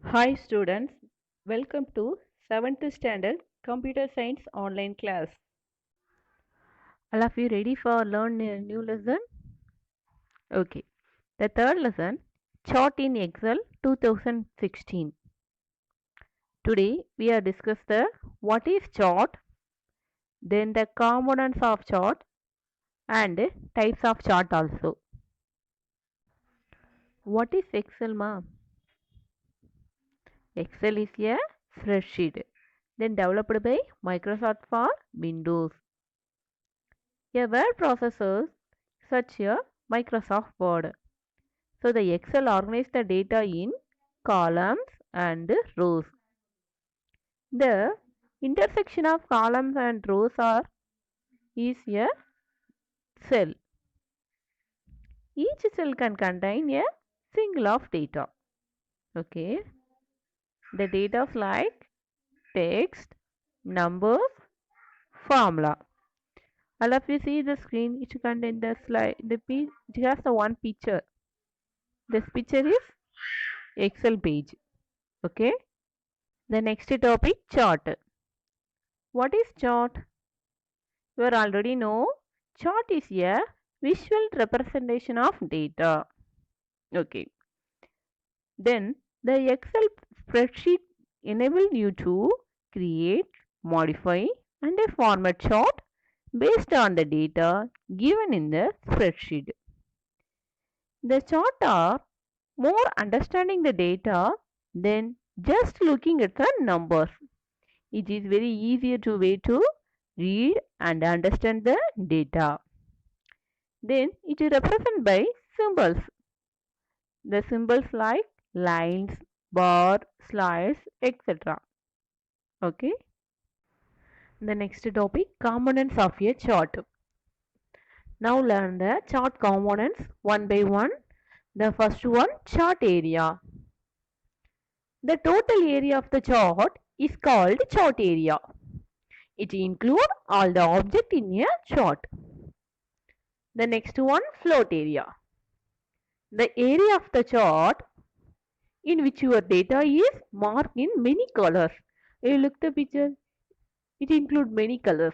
Hi students, welcome to 7th standard computer science online class. All of you ready for learn a new lesson? Okay. The third lesson, chart in Excel 2016. Today we are discuss the what is chart, then the components of chart and types of chart also. What is Excel, ma? Excel is a spreadsheet then developed by Microsoft for Windows. A word processor such a Microsoft Word. So the Excel organizes the data in columns and rows. The intersection of columns and rows is a cell. Each cell can contain a single of data. Okay. The data like text, numbers, formula. All of you see the screen. It contains the slide. It has the one picture. This picture is Excel page. Okay. The next topic, chart. What is chart? You already know chart is a visual representation of data. Okay. Then the Excel spreadsheet enables you to create, modify and a format chart based on the data given in the spreadsheet. The chart are more understanding the data than just looking at the numbers. It is very easier to way to read and understand the data. Then it is represented by symbols. The symbols like lines, bar, slides, etc. Okay. The next topic, components of a chart. Now learn the chart components one by one. The first one, chart area. The total area of the chart is called chart area. It includes all the objects in a chart. The next one, float area. The area of the chart in which your data is marked in many colors. You look the picture, it includes many colors.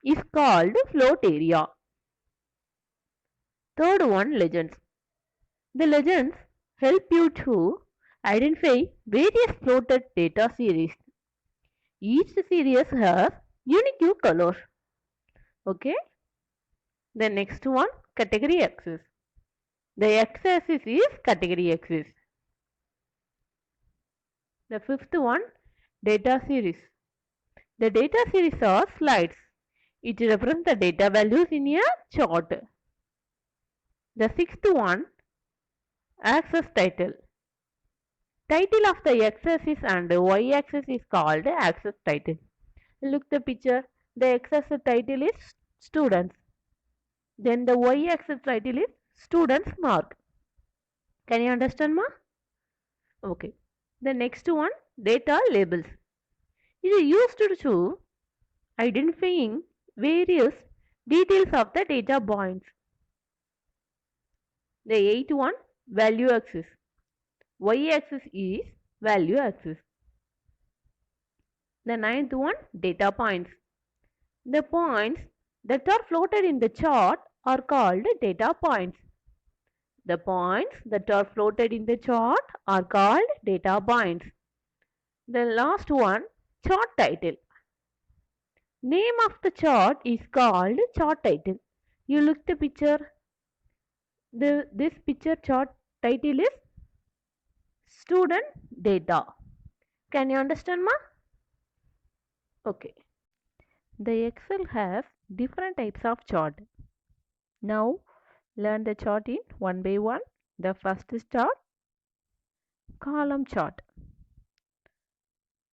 Is called float area. Third one, legends. The legends help you to identify various floated data series. Each series has unique colors. Okay. The next one, category axis. The x-axis is category axis. The fifth one, data series. The data series are slides. It represents the data values in a chart. The sixth one, axis title. Title of the x-axis and y-axis is called axis title. Look the picture. The x-axis title is students. Then the y-axis title is students mark. Can you understand, ma? Okay. The next one, data labels. It is used to identifying various details of the data points. The eighth one, value axis. Y-axis is value axis. The ninth one, data points. The points that are floated in the chart are called data points. The points that are floated in the chart are called data points. The last one, chart title. Name of the chart is called chart title. You look the picture. This picture chart title is student data. Can you understand, ma? Okay. The Excel has different types of chart. Now learn the chart in one by one. The first is chart, column chart.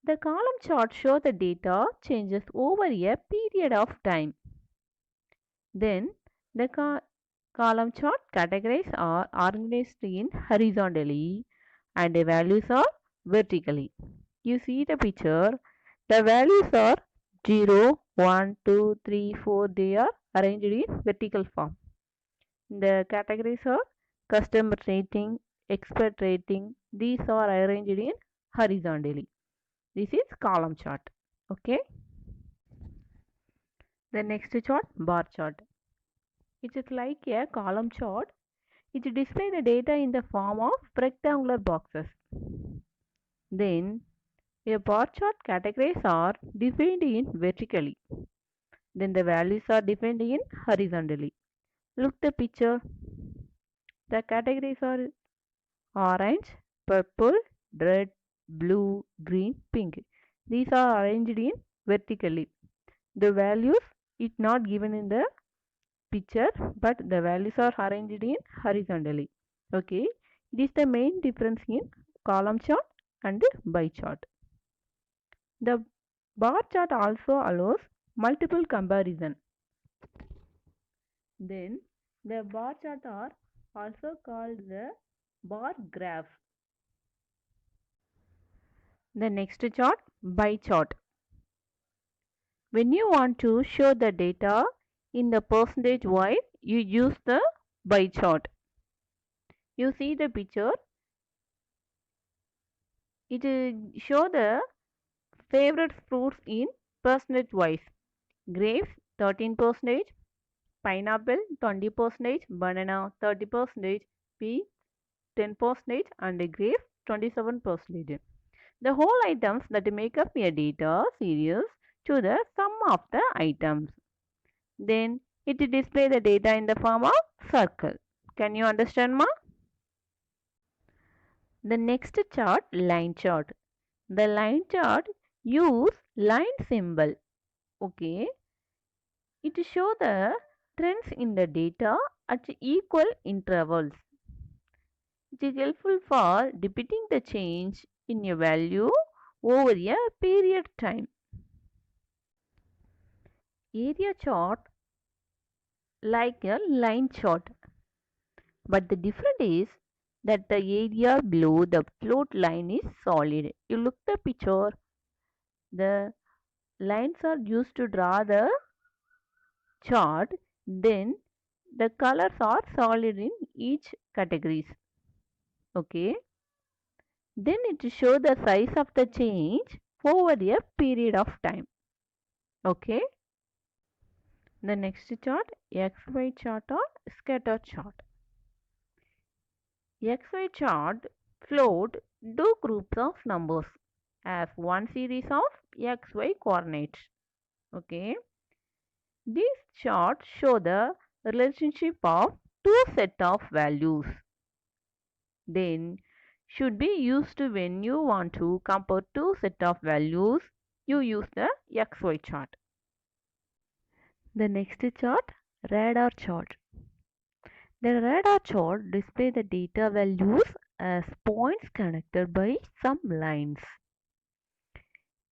The column chart shows the data changes over a period of time. Then the column chart categories are organized in horizontally and the values are vertically. You see the picture, the values are 0, 1, 2, 3, 4. They are arranged in vertical form. The categories are customer rating, expert rating. These are arranged in horizontally. This is column chart. Okay. The next chart, bar chart. It is like a column chart. It displays the data in the form of rectangular boxes. Then a bar chart categories are defined in vertically. Then the values are defined in horizontally. Look the picture. The categories are orange, purple, red, blue, green, pink. These are arranged in vertically. The values is not given in the picture, but the values are arranged in horizontally. Okay, it is the main difference in column chart and bar chart. The bar chart also allows multiple comparison. Then the bar chart are also called the bar graph. The next chart, bar chart. When you want to show the data in the percentage wise, you use the bar chart. You see the picture. It show the favorite fruits in percentage wise. Grapes 13%, pineapple 20%, banana 30%, pea 10%, and grape 27%. The whole items that make up a data series to the sum of the items. Then it display the data in the form of circle. Can you understand, ma? The next chart, line chart. The line chart use line symbol. Okay. It show the trends in the data at equal intervals. It is helpful for depicting the change in a value over a period time. Area chart like a line chart, but the difference is that the area below the float line is solid. You look the picture, the lines are used to draw the chart, then the colors are solid in each categories. Okay, then it shows the size of the change over a period of time. Okay, the next chart, XY chart or scatter chart. XY chart float two groups of numbers as one series of XY coordinates. Okay, these charts show the relationship of two set of values. Then should be used when you want to compare two set of values. You use the XY chart. The next chart, radar chart. The radar chart displays the data values as points connected by some lines.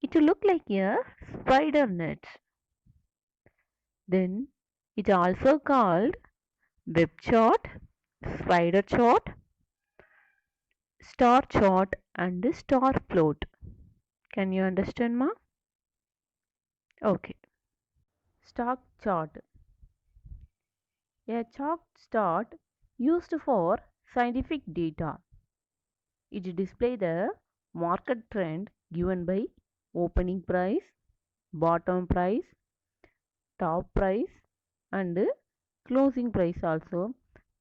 It will look like a spider net. Then it also called web chart, spider chart, star chart, and star float. Can you understand, ma? Okay. Stock chart. A chart used for scientific data. It displays the market trend given by opening price, bottom price, top price, and closing price also.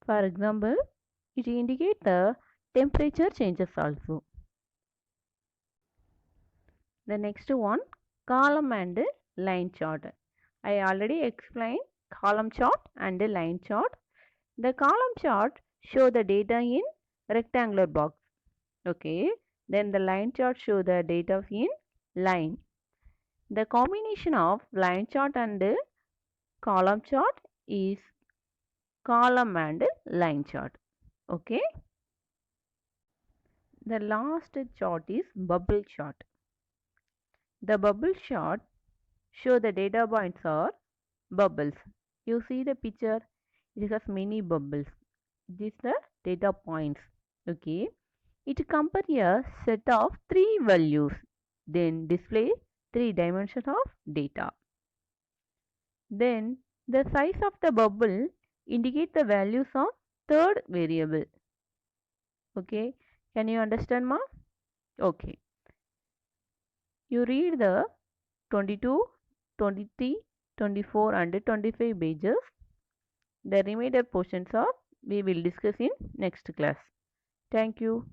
For example, it indicates the temperature changes also. The next one, column and line chart. I already explained column chart and line chart. The column chart show the data in rectangular box. Okay. Then the line chart show the data in line. The combination of line chart and column chart is column and line chart. Okay. The last chart is bubble chart. The bubble chart show the data points are bubbles. You see the picture, it has many bubbles. These are the data points. Okay. It compares a set of three values, then display three dimensions of data. Then the size of the bubble indicate the values of third variable. Okay. Can you understand, ma? Okay. You read the 22, 23, 24 and 25 pages. The remainder portions of we will discuss in next class. Thank you.